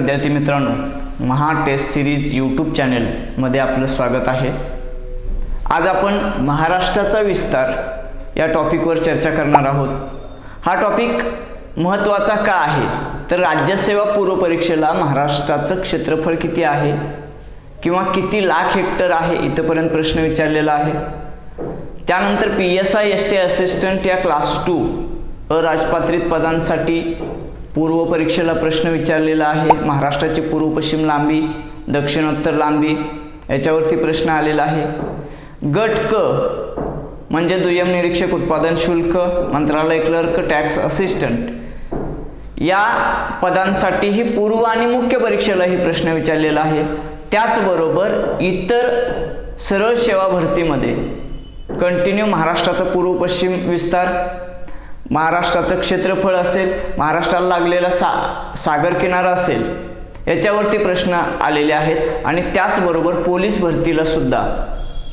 विद्यार्थी मित्रांनो, महा taste series YouTube चॅनलमध्ये आपलं स्वागत आहे। आज आपण महाराष्ट्राचा विस्तार या टॉपिकवर चर्चा करणार आहोत। हा टॉपिक महत्त्वाचा का आहे तर राज्यसेवा पूर्व परीक्षेला महाराष्ट्राचं क्षेत्रफळ किती आहे किंवा किती लाख हेक्टर आहे इथपर्यंत प्रश्न विचारलेला आहे। त्यानंतर PSI STI असिस्टंट या क्लास 2 अराजपत्रित पदांसाठी पूर्व परीक्षेला प्रश्न विचारलेला आहे। महाराष्ट्राची पूर्व पश्चिम लांबी, दक्षिणोत्तर लांबी याच्यावरती प्रश्न आलेला आहे। गट क म्हणजे दुय्यम निरीक्षक, उत्पादन शुल्क, मंत्रालय क्लर्क, टॅक्स असिस्टंट या पदांसाठीही पूर्व आणि मुख्य परीक्षेलाही प्रश्न विचारलेला आहे। त्याचबरोबर इतर सरळ सेवा भरतीमध्ये कंटिन्यू महाराष्ट्राचा पूर्व पश्चिम विस्तार, महाराष्ट्राचं क्षेत्रफळ असेल, महाराष्ट्राला लागलेला सागर किनारा असेल याच्यावरती प्रश्न आलेले आहेत। आणि त्याचबरोबर पोलीस भरतीला सुद्धा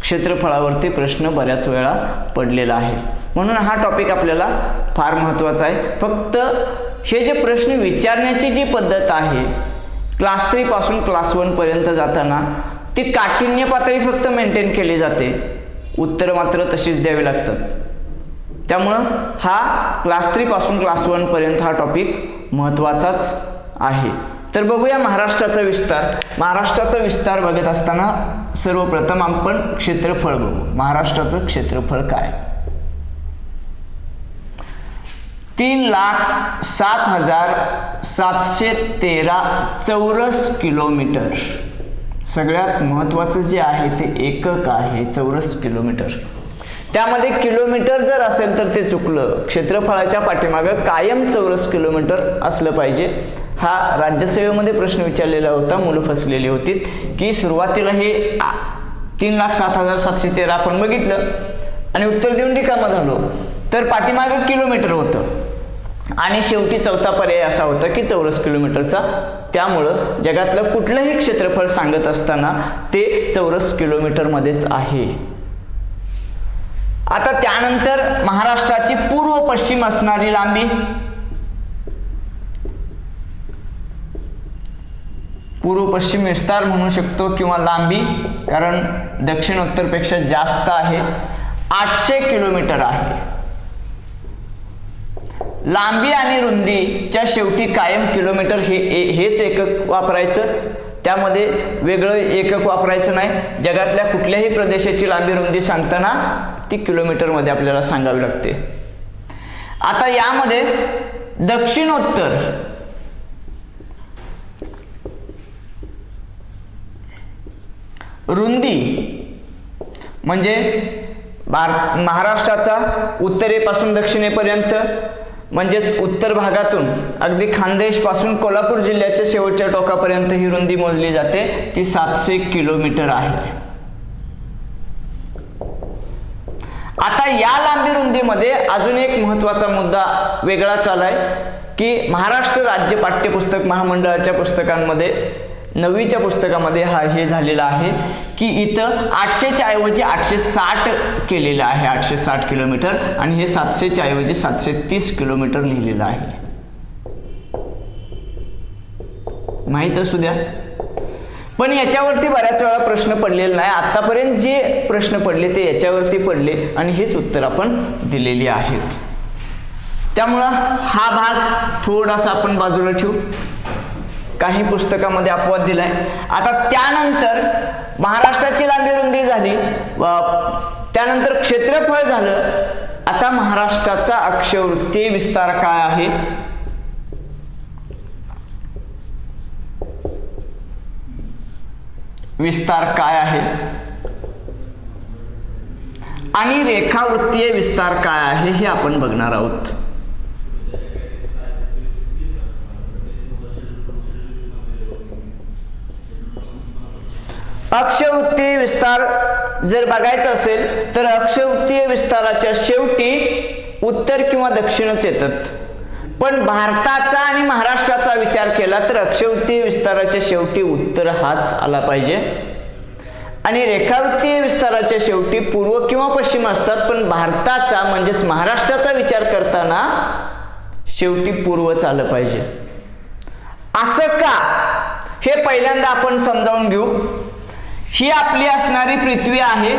क्षेत्रफळावरती प्रश्न बऱ्याच वेळा पडलेला आहे। म्हणून हा टॉपिक आपल्याला फार महत्त्वाचा आहे। फक्त हे जे प्रश्न विचारण्याची जी पद्धत आहे क्लास 3 पासून क्लास 1 पर्यंत जाताना ती काठिण्य पातळी फक्त मेंटेन केली जाते, उत्तर मात्र तशीच द्यावी लागतात। त्यामुळं हा क्लास 3 पासून क्लास 1 पर्यंत हा टॉपिक महत्त्वाचाच आहे। तर बघूया महाराष्ट्राचा विस्तार। महाराष्ट्राचा विस्तार बघत असताना सर्वप्रथम आपण क्षेत्रफळ बघू। महाराष्ट्राचं क्षेत्रफळ काय? 3,07,713 चौरस किलोमीटर। सगळ्यात महत्त्वाचं जे आहे ते एकक आहे चौरस किलोमीटर। त्यामध्ये किलोमीटर जर असेल तर ते चुकलं। क्षेत्रफळाच्या पाठीमागं कायम चौरस किलोमीटर असलं पाहिजे। हा राज्यसेवेमध्ये प्रश्न विचारलेला होता, मुलं फसलेली होती की सुरुवातीला हे 3,07,713 आपण बघितलं आणि उत्तर देऊन रिकामं झालो, तर पाठीमागं किलोमीटर होतं आणि शेवटी चौथा पर्याय असा होता की चौरस किलोमीटरचा। त्यामुळं जगातलं कुठलंही क्षेत्रफळ सांगत असताना ते चौरस किलोमीटर मध्येच आहे। आता त्यानंतर महाराष्ट्राची पूर्व पश्चिम असणारी लांबी, पूर्व पश्चिम विस्तार म्हणू शकतो किंवा लांबी, कारण दक्षिणोत्तर पेक्षा जास्त आहे, 800 किलोमीटर आहे। लांबी आणि रुंदीच्या शेवटी कायम किलोमीटर हेच एकक वापरायचं, त्यामध्ये वेगळं एकक वापरायचं नाही। जगातल्या कुठल्याही प्रदेशाची लांबी रुंदी सांगताना ती किलोमीटर मध्ये आपल्याला सांगावी लागते। आता यामध्ये दक्षिणोत्तर रुंदी म्हणजे महाराष्ट्राचा उत्तरेपासून दक्षिणेपर्यंत म्हणजेच उत्तर भागातून अगदी खानदेश पासून कोल्हापूर जिल्ह्याच्या शेवटच्या टोकापर्यंत ही रुंदी मोजली जाते, ती 700 किलोमीटर आहे। आता या लांबी रुंदीमध्ये अजून एक महत्त्वाचा मुद्दा वेगळाच आलाय की महाराष्ट्र राज्य पाठ्यपुस्तक महामंडळाच्या पुस्तकांमध्ये 9वीच्या पुस्तकामध्ये हे झालेला आहे की इथं 800च्या ऐवजी 860 केलेलं आहे, 860 किलोमीटर, आणि हे 700च्या ऐवजी 730 किलोमीटर लिहिलेलं आहे। माहित असू द्या, पण याच्यावरती बऱ्याच वेळा प्रश्न पडलेले नाही। आतापर्यंत जे प्रश्न पडले ते याच्यावरती पडले आणि हेच उत्तर आपण दिलेली आहेत। त्यामुळं हा भाग थोडासा आपण बाजूला ठेवू, काही पुस्तकामध्ये अपवाद दिलाय। आता त्यानंतर महाराष्ट्राची लांबी रुंदी झाली, त्यानंतर क्षेत्रफळ झालं। आता महाराष्ट्राचा अक्षवृत्तीय विस्तार काय आहे? विस्तार काय आहे आणि रेखावृत्तीय विस्तार काय आहे हे आपण बघणार आहोत। अक्षवृत्तीय विस्तार जर बघायचा असेल तर अक्षवृत्तीय विस्ताराच्या शेवटी उत्तर किंवा दक्षिणच येतात, पण भारताचा आणि महाराष्ट्राचा विचार केला तर अक्षवृत्तीय विस्ताराच्या शेवटी उत्तर हाच आला पाहिजे आणि रेखावृत्तीय विस्ताराच्या शेवटी पूर्व किंवा पश्चिम असतात, पण भारताचा म्हणजेच महाराष्ट्राचा विचार करताना शेवटी पूर्वच आलं पाहिजे। असं का? हे पहिल्यांदा आपण समजावून घेऊ। ही आपली असणारी पृथ्वी आहे,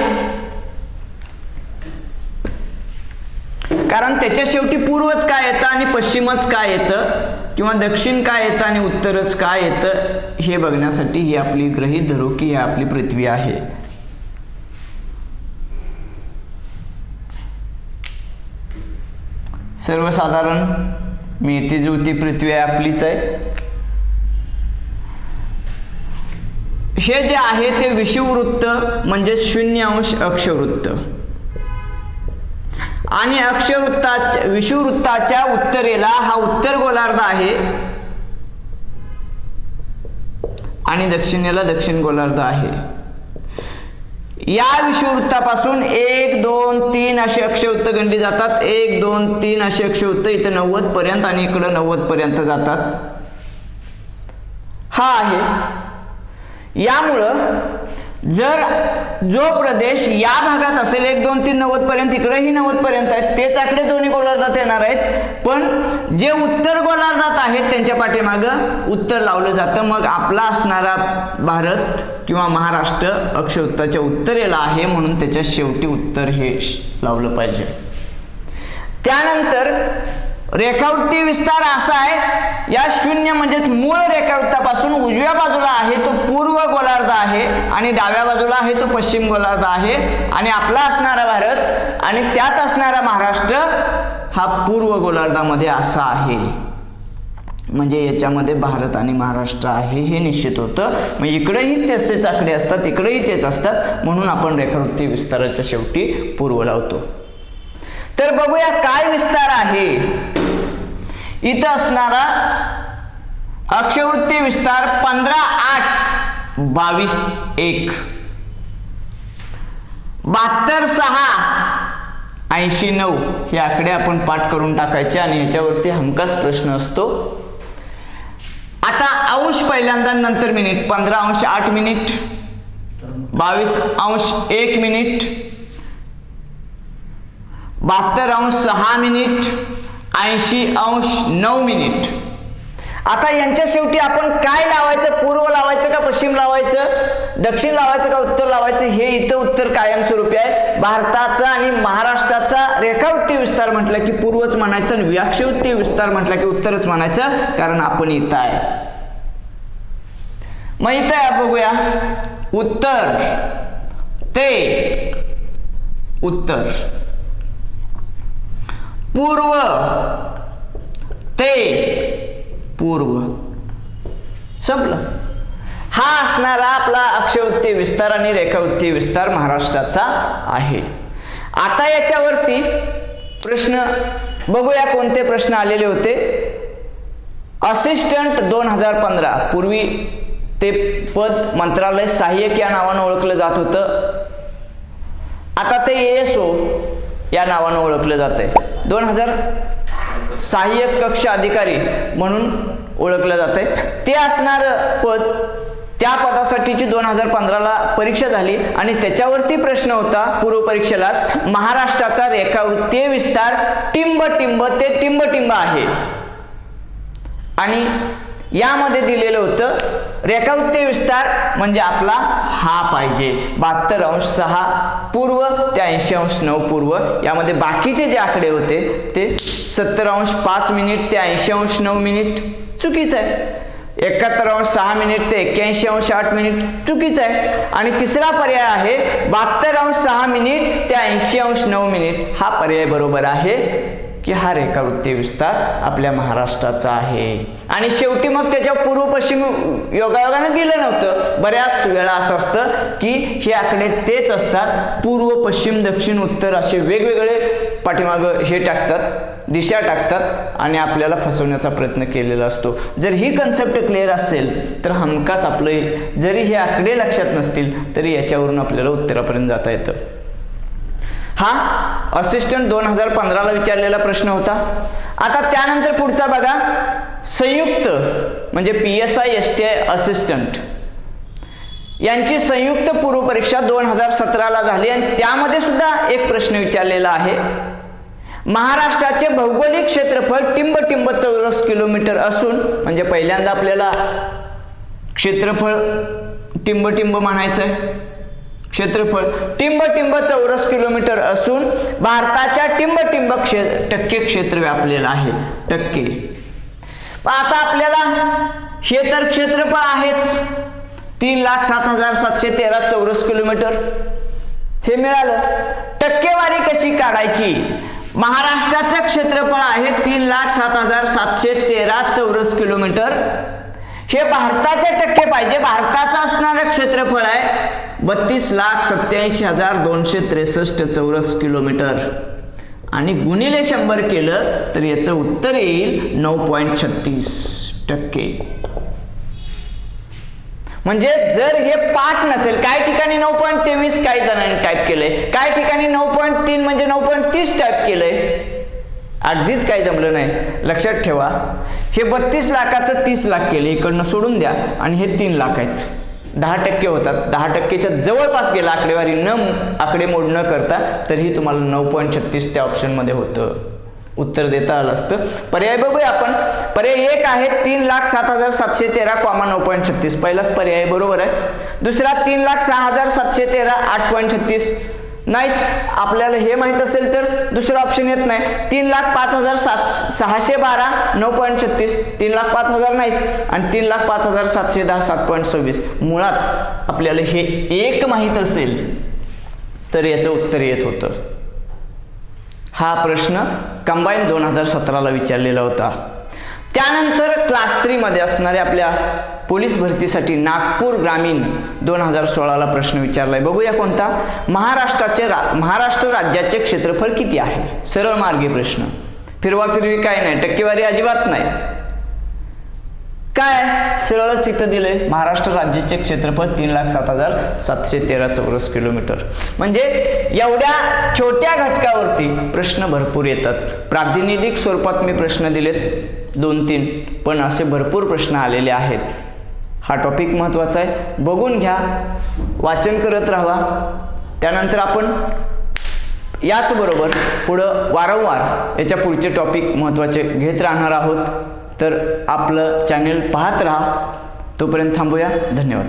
कारण त्याच्या शेवटी पूर्वच काय येतं आणि पश्चिमच काय येतं किंवा दक्षिण काय येतं आणि उत्तरच काय येतं हे बघण्यासाठी ही आपली गृहीत धरू की ही आपली पृथ्वी आहे। सर्वसाधारण मिळती जुळती पृथ्वी आपलीच आहे। हे जे आहे ते विषुववृत्त म्हणजे 0° अक्षवृत्त आणि विषुववृत्ताच्या उत्तरेला हा उत्तर गोलार्ध आहे आणि दक्षिणेला दक्षिण गोलार्ध आहे। या विषुववृत्तापासून 1 2 3 अशी अक्षवृत्त गणली जातात। 1 2 3 अशी अक्षवृत्त इथे 90 पर्यंत आणि इकडे 90 पर्यंत जातात। हा आहे। यामुळं जर जो प्रदेश या भागात असेल 1 2 3 90 पर्यंत, इकडेही 90 पर्यंत आहेत, तेच आकडे दोन्ही गोलार्धात येणार आहेत, पण जे उत्तर गोलार्धात आहेत त्यांच्या पाठीमागं उत्तर लावलं जातं। मग आपला असणारा भारत किंवा महाराष्ट्र अक्षवृत्ताच्या उत्तरेला आहे म्हणून त्याच्या शेवटी उत्तर हे लावलं पाहिजे। त्यानंतर रेखावृत्तीय विस्तार असा आहे, या 0 म्हणजे मूळ रेखावृत्तापासून उजव्या बाजूला आहे तो पूर्व गोलार्ध आहे आणि डाव्या बाजूला आहे तो पश्चिम गोलार्ध आहे आणि आपला असणारा भारत आणि त्यात असणारा महाराष्ट्र हा पूर्व गोलार्धामध्ये असा आहे। म्हणजे याच्यामध्ये भारत आणि महाराष्ट्र आहे हे निश्चित होतं। मग इकडेही तेच आकडे असतात, इकडेही तेच असतात, म्हणून आपण रेखावृत्तीय विस्ताराच्या शेवटी पूर्व लावतो। तर बघूया काय विस्तार आहे। इथं असणारा अक्षवृत्तीय विस्तार 15 8 22 1 72 6 80 9 हे आकडे आपण पाठ करून टाकायचे आणि ह्याच्यावरती हमखास प्रश्न असतो। आता अंश पहिल्यांदा नंतर minute. 15° 8 minute, 22° 1 minute, 72° 6 minute, 80° 9 minute. आता यांच्या शेवटी आपण काय लावायचं, पूर्व लावायचं का पश्चिम लावायचं, दक्षिण लावायचं का उत्तर लावायचं, हे इथं उत्तर कायमस्वरूपी आहे। भारताचा आणि महाराष्ट्राचा रेखावृत्तीय विस्तार म्हटलं की पूर्वच म्हणायचं आणि अक्षवृत्तीय विस्तार म्हटलं की उत्तरच म्हणायचं, कारण आपण इथं आहे। मग इथं बघूया, उत्तर ते उत्तर, पूर्व ते पूर्व, संपलं। हा असणारा आपला अक्षवृत्तीय विस्तार आणि रेखावृत्तीय विस्तार महाराष्ट्राचा आहे। आता याच्यावरती प्रश्न बघूया कोणते प्रश्न आलेले होते। असिस्टंट 2015, पूर्वी ते पद मंत्रालय सहाय्यक या नावानं ओळखलं जात होतं, आता ते ASO या नावानं ओळखलं जातंय। 2000 सहाय्यक कक्ष अधिकारी म्हणून ओळखलं जातंय। ते असणार पद, त्या पदासाठीची 2015 ला परीक्षा झाली आणि त्याच्यावरती प्रश्न होता पूर्व परीक्षेलाच, महाराष्ट्राचा रेखावृत्तीय विस्तार टिंब ते टिंब आहे आणि यामध्ये दिलेलं होतं रेखावृत्तीय विस्तार म्हणजे आपला हा पाहिजे 72° 6 पूर्व ते 80° 9 पूर्व। यामध्ये बाकीचे जे आकडे होते ते 70° 5 मिनिट ते 80° 9 मिनिट चुकीचं आहे, 71° 6 मिनिट ते 81° 8 मिनिट चुकीचं आहे आणि तिसरा पर्याय आहे 72° 6 मिनिट ते 80° 9 मिनिट, हा पर्याय बरोबर आहे की हा रेखावृत्तीय विस्तार आपल्या महाराष्ट्राचा आहे। आणि शेवटी मग त्याच्या पूर्व पश्चिम योगायोगाने दिलं नव्हतं, बऱ्याच वेळा असं असतं की हे आकडे तेच असतात, पूर्व पश्चिम दक्षिण उत्तर असे वेगवेगळे पाठीमागं हे टाकतात, दिशा टाकतात आणि आपल्याला फसवण्याचा प्रयत्न केलेला असतो। जर ही कन्सेप्ट क्लिअर असेल तर हमखास आपलं, जरी हे आकडे लक्षात नसतील तरी याच्यावरून आपल्याला उत्तरापर्यंत जाता येतं। हा असिस्टंट 2015 ला विचारलेला प्रश्न होता। आता त्यानंतर पुढचा बघा, संयुक्त म्हणजे PSI STI असिस्टंट यांची संयुक्त पूर्व परीक्षा 2017 ला झाली आणि त्यामध्ये सुद्धा एक प्रश्न विचारलेला आहे। महाराष्ट्राचे भौगोलिक क्षेत्रफळ टिंब चौरस किलोमीटर असून, म्हणजे पहिल्यांदा आपल्याला क्षेत्रफळ टिंब म्हणायचं आहे. क्षेत्रफळ टिंब चौरस किलोमीटर असून भारताच्या टिंब टक्के क्षेत्र व्यापलेलं आहे. टक्के. आता आपल्याला हे तर क्षेत्रफळ आहेच 3,07,713 चौरस किलोमीटर हे मिळालं. टक्केवारी कशी काढायची? महाराष्ट्राचं क्षेत्रफळ आहे 3,07,713 चौरस किलोमीटर. हे भारताचे टक्के पाहिजे. भारताचं असणारं क्षेत्रफळ आहे 32,87,263 चौरस किलोमीटर आणि गुणिले 100 केलं तर याचं उत्तर येईल 9.36%. म्हणजे जर हे 5 नसेल, काही ठिकाणी 9.23 काही जणांनी टाईप केलंय, काही ठिकाणी 9.3 म्हणजे 9.30 टाईप केलंय. अगदीच काही जमलं नाही. लक्षात ठेवा, हे 32 लाखाचं 30 लाख केले, इकडनं सोडून द्या आणि हे 3 लाख आहेत. 10% होतात. 10%च्या जवळपास गेला आकडेवारी आकडेमोड न करता, तरीही तुम्हाला 9.36 त्या ऑप्शन मध्ये होतं. उत्तर देता आलं असतं. पर्याय बघूया आपण. पर्याय 1 आहे 3,07,713, 9.36. पहिलाच पर्याय बरोबर आहे. दुसरा 3,06,713, 8.36. नाहीच. आपल्याला हे माहित असेल तर दुसरा ऑप्शन येत नाही. 3,05,612, 9.36. 3,05,000 नाहीच आणि 3,05,710, 7.26. मुळात आपल्याला हे एक माहित असेल तर याचं उत्तर येत होतं. हा प्रश्न कंबाईन 2017ला विचारलेला होता. त्यानंतर क्लास 3 मध्ये असणाऱ्या आपल्या पोलीस भरतीसाठी नागपूर ग्रामीण 2016ला प्रश्न विचारलाय. बघूया कोणता. महाराष्ट्र राज्याचे क्षेत्रफळ किती आहे? सरळ मार्गी प्रश्न. फिरवाफिरवी काय नाही, टक्केवारी अजिबात नाही. काय सरळच इथं दिलंय. महाराष्ट्र राज्याचे क्षेत्रफळ 3,07,713 चौरस किलोमीटर. म्हणजे एवढ्या छोट्या घटकावरती प्रश्न भरपूर येतात. प्रातिनिधिक स्वरूपात मी प्रश्न दिलेत 2-3, पण असे भरपूर प्रश्न आलेले आहेत. हा टॉपिक महत्वाचा आहे. बघून घ्या, वाचन करत राहा. त्यानंतर आपण याच बरोबर पुढं वारंवार याच्या पुढचे टॉपिक महत्वाचे घेत राहणार आहोत. तर आपलं चॅनल पाहत राहा. तोपर्यंत थांबूया. धन्यवाद.